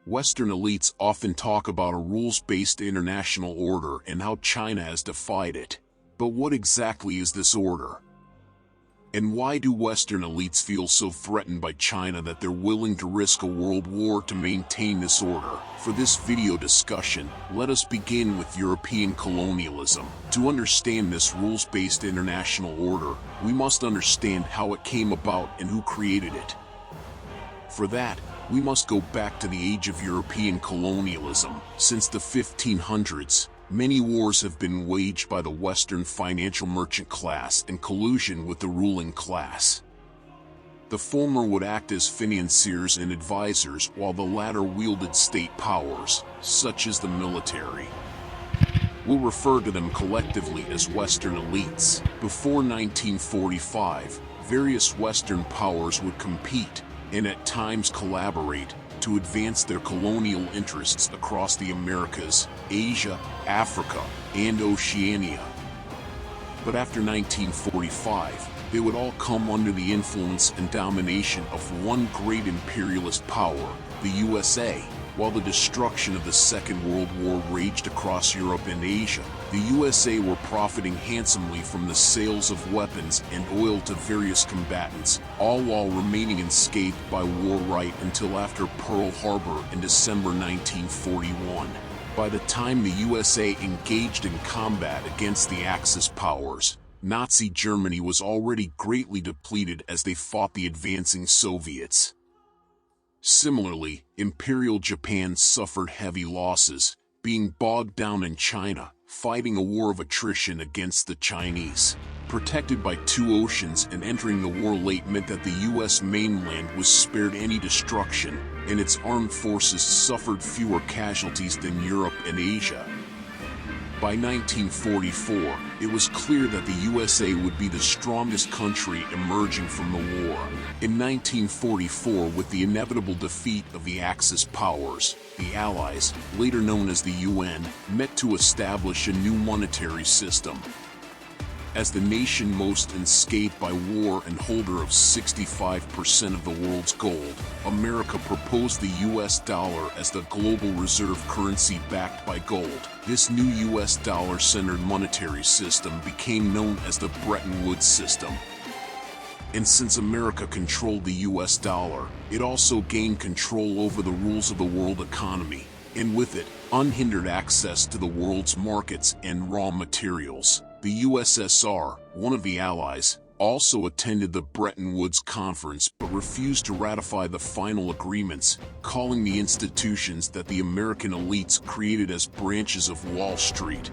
Western elites often talk about a rules-based international order and how China has defied it. But what exactly is this order? And why do Western elites feel so threatened by China that they're willing to risk a world war to maintain this order? For this video discussion, let us begin with European colonialism. To understand this rules-based international order, we must understand how it came about and who created it. For that, we must go back to the age of European colonialism. Since the 1500s, many wars have been waged by the Western financial merchant class in collusion with the ruling class. The former would act as financiers and advisors, while the latter wielded state powers, such as the military. We'll refer to them collectively as Western elites. Before 1945, various Western powers would compete, and at times collaborate, to advance their colonial interests across the Americas, Asia, Africa, and Oceania. But after 1945, they would all come under the influence and domination of one great imperialist power, the USA. While the destruction of the Second World War raged across Europe and Asia, the USA were profiting handsomely from the sales of weapons and oil to various combatants, all while remaining unscathed by war right until after Pearl Harbor in December 1941. By the time the USA engaged in combat against the Axis powers, Nazi Germany was already greatly depleted as they fought the advancing Soviets. Similarly, Imperial Japan suffered heavy losses, being bogged down in China, fighting a war of attrition against the Chinese. Protected by two oceans and entering the war late meant that the U.S. mainland was spared any destruction, and its armed forces suffered fewer casualties than Europe and Asia. By 1944, it was clear that the USA would be the strongest country emerging from the war. In 1944, with the inevitable defeat of the Axis powers, the Allies, later known as the UN, met to establish a new monetary system. As the nation most unscathed by war and holder of 65% of the world's gold, America proposed the US dollar as the global reserve currency backed by gold. This new US dollar-centered monetary system became known as the Bretton Woods system. And since America controlled the US dollar, it also gained control over the rules of the world economy, and with it, unhindered access to the world's markets and raw materials. The USSR, one of the Allies, also attended the Bretton Woods Conference but refused to ratify the final agreements, calling the institutions that the American elites created as branches of Wall Street.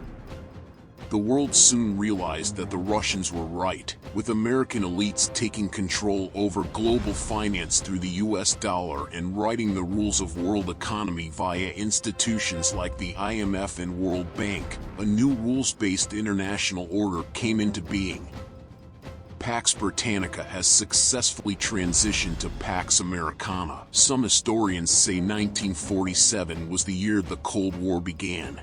The world soon realized that the Russians were right, with American elites taking control over global finance through the US dollar and writing the rules of world economy via institutions like the IMF and World Bank. A new rules-based international order came into being. Pax Britannica has successfully transitioned to Pax Americana. Some historians say 1947 was the year the Cold War began.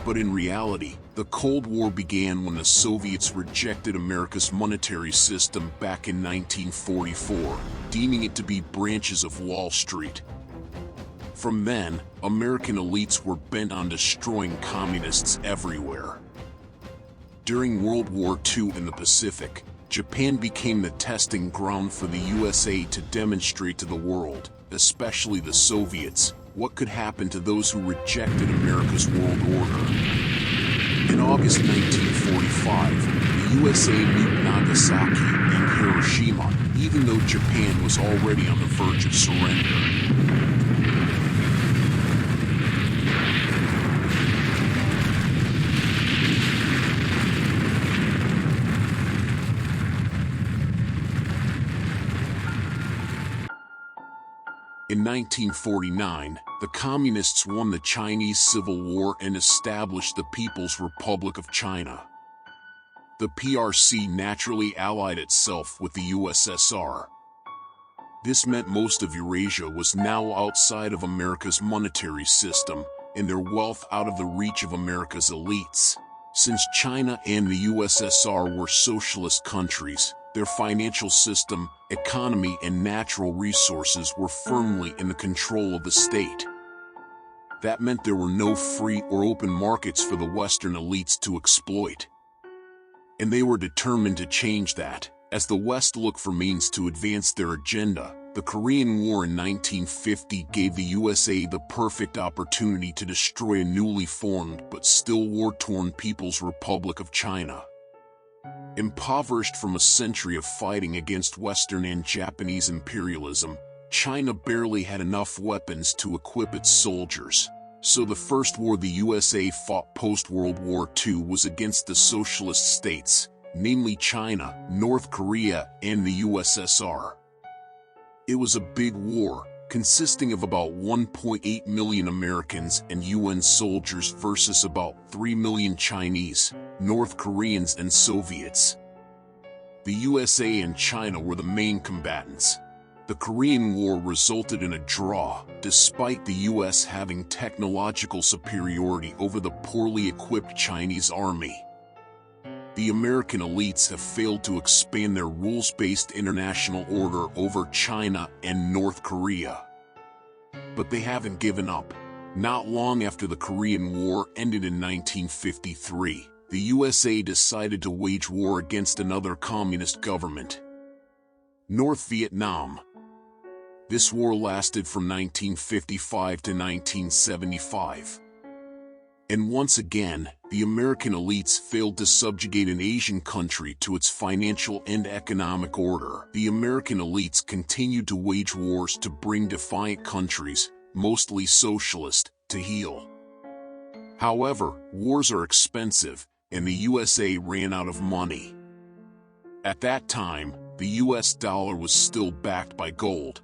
But in reality, the Cold War began when the Soviets rejected America's monetary system back in 1944, deeming it to be branches of Wall Street. From then, American elites were bent on destroying communists everywhere. During World War II in the Pacific, Japan became the testing ground for the USA to demonstrate to the world, especially the Soviets, what could happen to those who rejected America's world order. In August 1945, the USA nuked Nagasaki and Hiroshima, even though Japan was already on the verge of surrender. In 1949, the Communists won the Chinese Civil War and established the People's Republic of China. The PRC naturally allied itself with the USSR. This meant most of Eurasia was now outside of America's monetary system, and their wealth out of the reach of America's elites. Since China and the USSR were socialist countries, Their financial system, economy, and natural resources were firmly in the control of the state. That meant there were no free or open markets for the Western elites to exploit. And they were determined to change that. As the West looked for means to advance their agenda, the Korean War in 1950 gave the USA the perfect opportunity to destroy a newly formed but still war-torn People's Republic of China. Impoverished from a century of fighting against Western and Japanese imperialism, China barely had enough weapons to equip its soldiers. So the first war the USA fought post-World War II was against the socialist states, namely China, North Korea, and the USSR. It was a big war, consisting of about 1.8 million Americans and UN soldiers versus about 3 million Chinese, North Koreans, and Soviets. The USA and China were the main combatants. The Korean War resulted in a draw, despite the US having technological superiority over the poorly equipped Chinese army. The American elites have failed to expand their rules-based international order over China and North Korea. But they haven't given up. Not long after the Korean War ended in 1953, the USA decided to wage war against another communist government, North Vietnam. This war lasted from 1955 to 1975. And once again, the American elites failed to subjugate an Asian country to its financial and economic order. The American elites continued to wage wars to bring defiant countries, mostly socialist, to heel. However, wars are expensive, and the USA ran out of money. At that time, the US dollar was still backed by gold.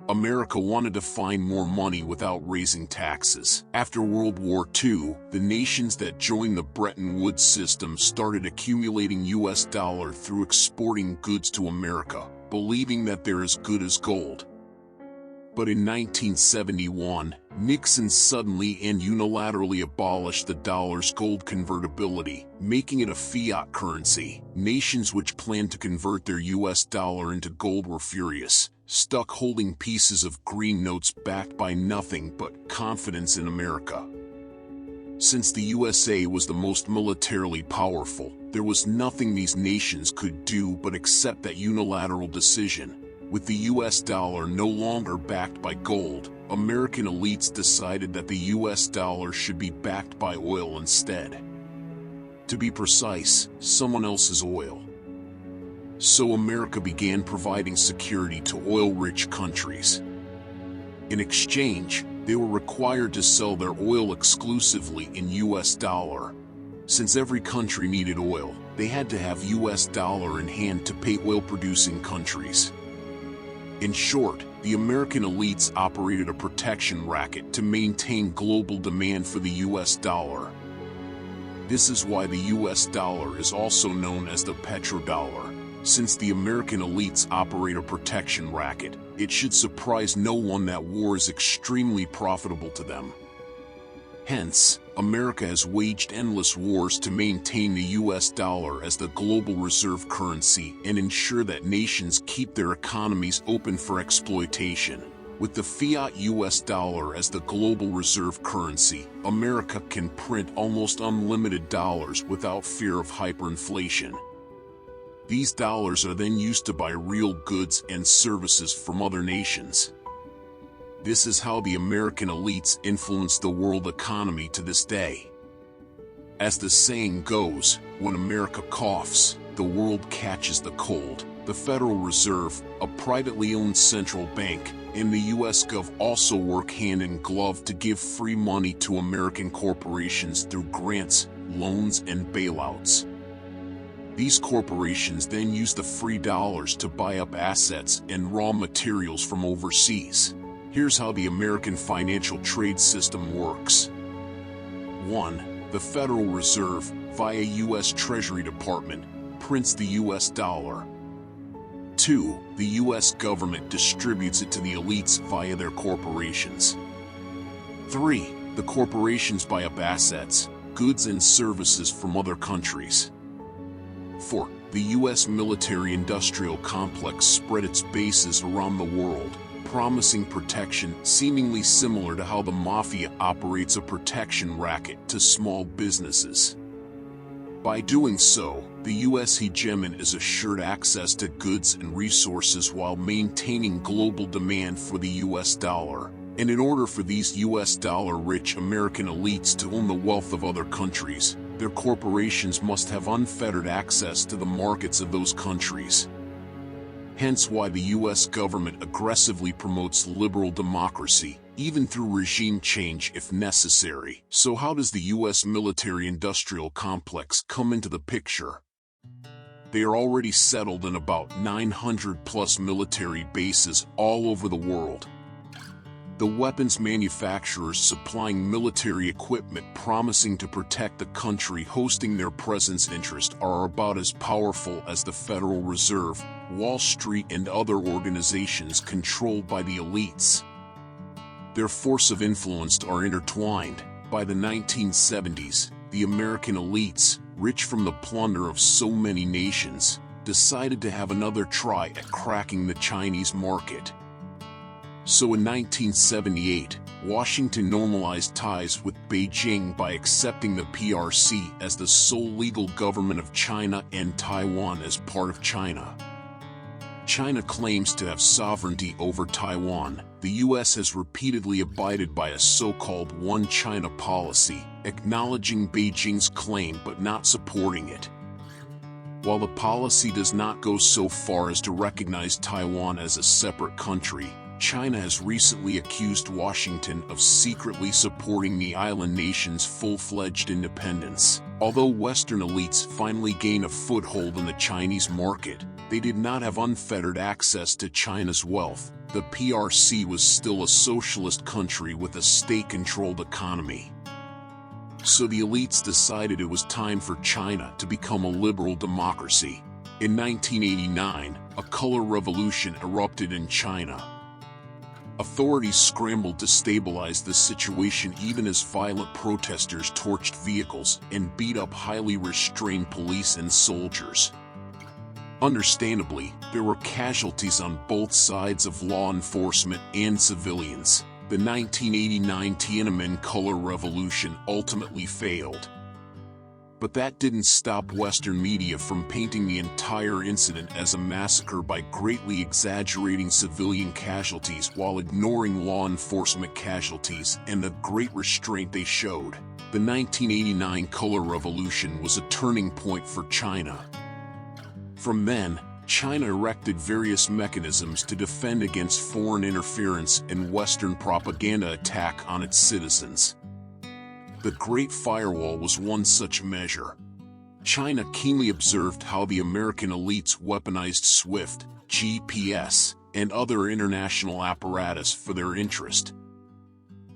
America wanted to find more money without raising taxes. After World War II, the nations that joined the Bretton Woods system started accumulating US dollar through exporting goods to America, believing that they're as good as gold. But in 1971, Nixon suddenly and unilaterally abolished the dollar's gold convertibility, making it a fiat currency. Nations which planned to convert their US dollar into gold were furious, stuck holding pieces of green notes backed by nothing but confidence in America. Since the USA was the most militarily powerful, there was nothing these nations could do but accept that unilateral decision. With the US dollar no longer backed by gold, American elites decided that the US dollar should be backed by oil instead. To be precise, someone else's oil. So America began providing security to oil-rich countries. In exchange, they were required to sell their oil exclusively in US dollar. Since every country needed oil, they had to have US dollar in hand to pay oil-producing countries. In short, the American elites operated a protection racket to maintain global demand for the US dollar. This is why the US dollar is also known as the petrodollar. Since the American elites operate a protection racket, it should surprise no one that war is extremely profitable to them. Hence, America has waged endless wars to maintain the US dollar as the global reserve currency and ensure that nations keep their economies open for exploitation. With the fiat US dollar as the global reserve currency, America can print almost unlimited dollars without fear of hyperinflation. These dollars are then used to buy real goods and services from other nations. This is how the American elites influence the world economy to this day. As the saying goes, when America coughs, the world catches the cold. The Federal Reserve, a privately owned central bank, and the US Gov also work hand in glove to give free money to American corporations through grants, loans, and bailouts. These corporations then use the free dollars to buy up assets and raw materials from overseas. Here's how the American financial trade system works. 1. The Federal Reserve, via U.S. Treasury Department, prints the U.S. dollar. 2. The U.S. government distributes it to the elites via their corporations. 3. The corporations buy up assets, goods and services from other countries. 4. the U.S. military-industrial complex spread its bases around the world, promising protection seemingly similar to how the mafia operates a protection racket to small businesses. By doing so, the U.S. hegemon is assured access to goods and resources while maintaining global demand for the U.S. dollar. And in order for these U.S. dollar-rich American elites to own the wealth of other countries, their corporations must have unfettered access to the markets of those countries. Hence why the U.S. government aggressively promotes liberal democracy, even through regime change if necessary. So how does the U.S. military-industrial complex come into the picture? They are already settled in about 900+ military bases all over the world. The weapons manufacturers supplying military equipment promising to protect the country hosting their presence interest are about as powerful as the Federal Reserve, Wall Street, and other organizations controlled by the elites. Their force of influence are intertwined. By the 1970s, the American elites, rich from the plunder of so many nations, decided to have another try at cracking the Chinese market. So in 1978, Washington normalized ties with Beijing by accepting the PRC as the sole legal government of China and Taiwan as part of China. China claims to have sovereignty over Taiwan. The U.S. has repeatedly abided by a so-called One China policy, acknowledging Beijing's claim but not supporting it. While the policy does not go so far as to recognize Taiwan as a separate country, China has recently accused Washington of secretly supporting the island nation's full-fledged independence. Although Western elites finally gain a foothold in the Chinese market, they did not have unfettered access to China's wealth. The PRC was still a socialist country with a state-controlled economy. So the elites decided it was time for China to become a liberal democracy. In 1989, a color revolution erupted in China. Authorities scrambled to stabilize the situation even as violent protesters torched vehicles and beat up highly restrained police and soldiers. Understandably, there were casualties on both sides of law enforcement and civilians. The 1989 Tiananmen Color Revolution ultimately failed. But that didn't stop Western media from painting the entire incident as a massacre by greatly exaggerating civilian casualties while ignoring law enforcement casualties and the great restraint they showed. The 1989 Color Revolution was a turning point for China. From then, China erected various mechanisms to defend against foreign interference and Western propaganda attack on its citizens. The Great Firewall was one such measure. China keenly observed how the American elites weaponized SWIFT, GPS, and other international apparatus for their interest.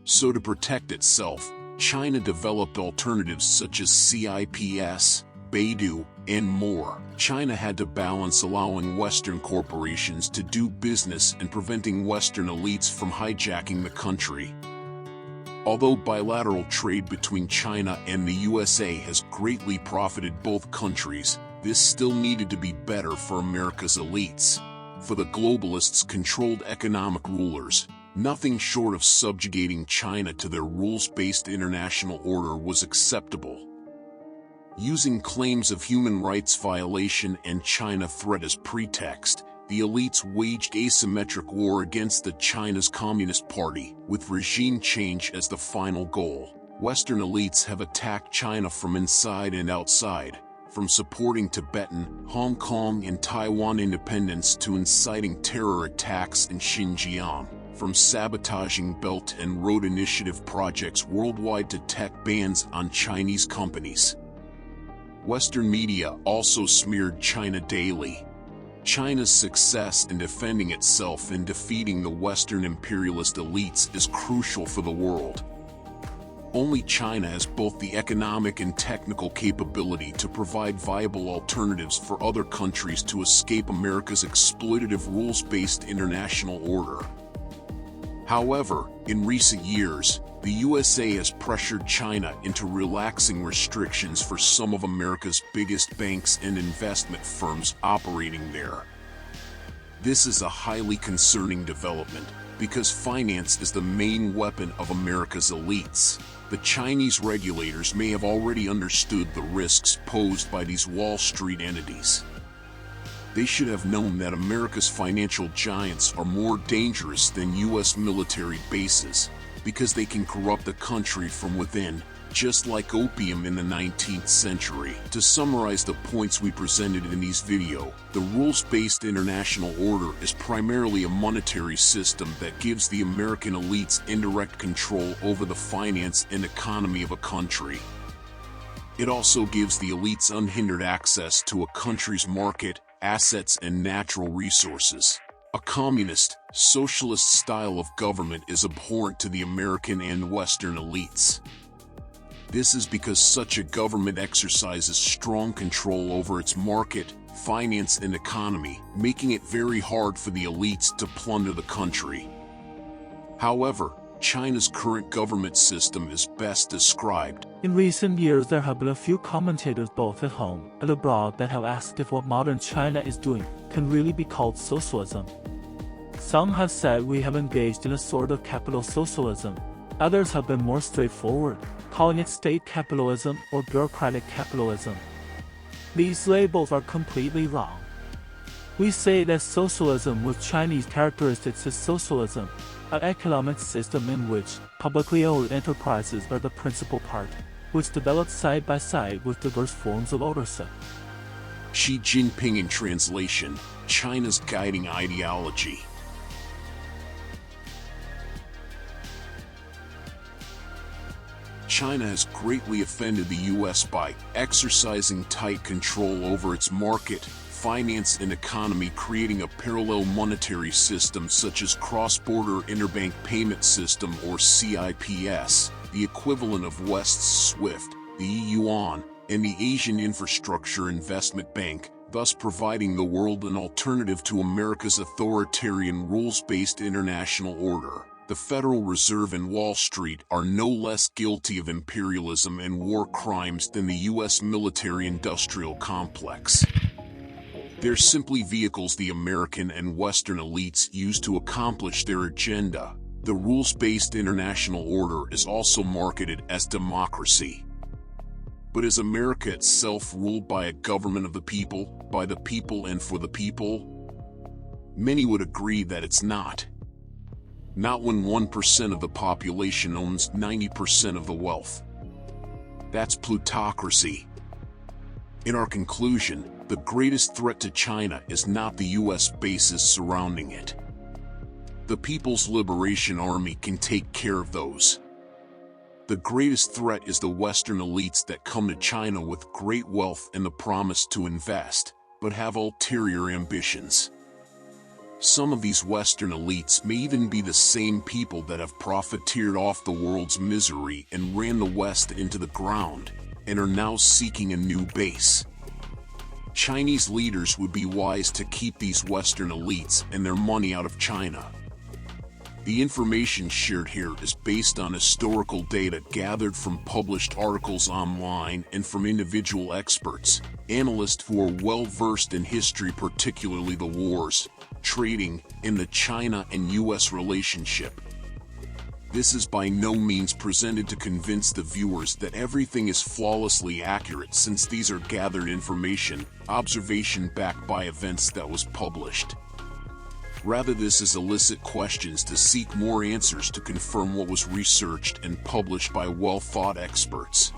So to protect itself, China developed alternatives such as CIPS, Beidou, and more. China had to balance allowing Western corporations to do business and preventing Western elites from hijacking the country. Although bilateral trade between China and the USA has greatly profited both countries, this still needed to be better for America's elites. For the globalists' controlled economic rulers, nothing short of subjugating China to their rules-based international order was acceptable. Using claims of human rights violation and China threat as pretext, the elites waged asymmetric war against China's Communist Party, with regime change as the final goal. Western elites have attacked China from inside and outside, from supporting Tibetan, Hong Kong, and Taiwan independence to inciting terror attacks in Xinjiang, from sabotaging Belt and Road Initiative projects worldwide to tech bans on Chinese companies. Western media also smeared China daily. China's success in defending itself and defeating the Western imperialist elites is crucial for the world. Only China has both the economic and technical capability to provide viable alternatives for other countries to escape America's exploitative rules-based international order. However, in recent years, the USA has pressured China into relaxing restrictions for some of America's biggest banks and investment firms operating there. This is a highly concerning development, because finance is the main weapon of America's elites. The Chinese regulators may have already understood the risks posed by these Wall Street entities. They should have known that America's financial giants are more dangerous than US military bases, because they can corrupt the country from within, just like opium in the 19th century. To summarize the points we presented in this video, the rules-based international order is primarily a monetary system that gives the American elites indirect control over the finance and economy of a country. It also gives the elites unhindered access to a country's market, assets, and natural resources. A communist, socialist style of government is abhorrent to the American and Western elites. This is because such a government exercises strong control over its market, finance, and economy, making it very hard for the elites to plunder the country. However, China's current government system is best described. In recent years, there have been a few commentators both at home and abroad that have asked if what modern China is doing can really be called socialism. Some have said we have engaged in a sort of capital socialism. Others have been more straightforward, calling it state capitalism or bureaucratic capitalism. These labels are completely wrong. We say that socialism with Chinese characteristics is socialism, an economic system in which publicly owned enterprises are the principal part, which develops side by side with diverse forms of ownership. Xi Jinping in translation, China's guiding ideology. China has greatly offended the US by exercising tight control over its market, finance, and economy, creating a parallel monetary system such as cross-border interbank payment system or CIPS, the equivalent of West's SWIFT, the yuan, and the Asian Infrastructure Investment Bank, thus providing the world an alternative to America's authoritarian rules-based international order. The Federal Reserve and Wall Street are no less guilty of imperialism and war crimes than the US military-industrial complex. They're simply vehicles the American and Western elites use to accomplish their agenda. The rules-based international order is also marketed as democracy. But is America itself ruled by a government of the people, by the people, and for the people? Many would agree that it's not. Not when 1% of the population owns 90% of the wealth. That's plutocracy. In our conclusion, the greatest threat to China is not the US bases surrounding it. The People's Liberation Army can take care of those. The greatest threat is the Western elites that come to China with great wealth and the promise to invest, but have ulterior ambitions. Some of these Western elites may even be the same people that have profiteered off the world's misery and ran the West into the ground, and are now seeking a new base. Chinese leaders would be wise to keep these Western elites and their money out of China. The information shared here is based on historical data gathered from published articles online and from individual experts, analysts who are well-versed in history, particularly the wars, trading, and the China and US relationship. This is by no means presented to convince the viewers that everything is flawlessly accurate, since these are gathered information, observation backed by events that was published. Rather, this is elicit questions to seek more answers to confirm what was researched and published by well-thought experts.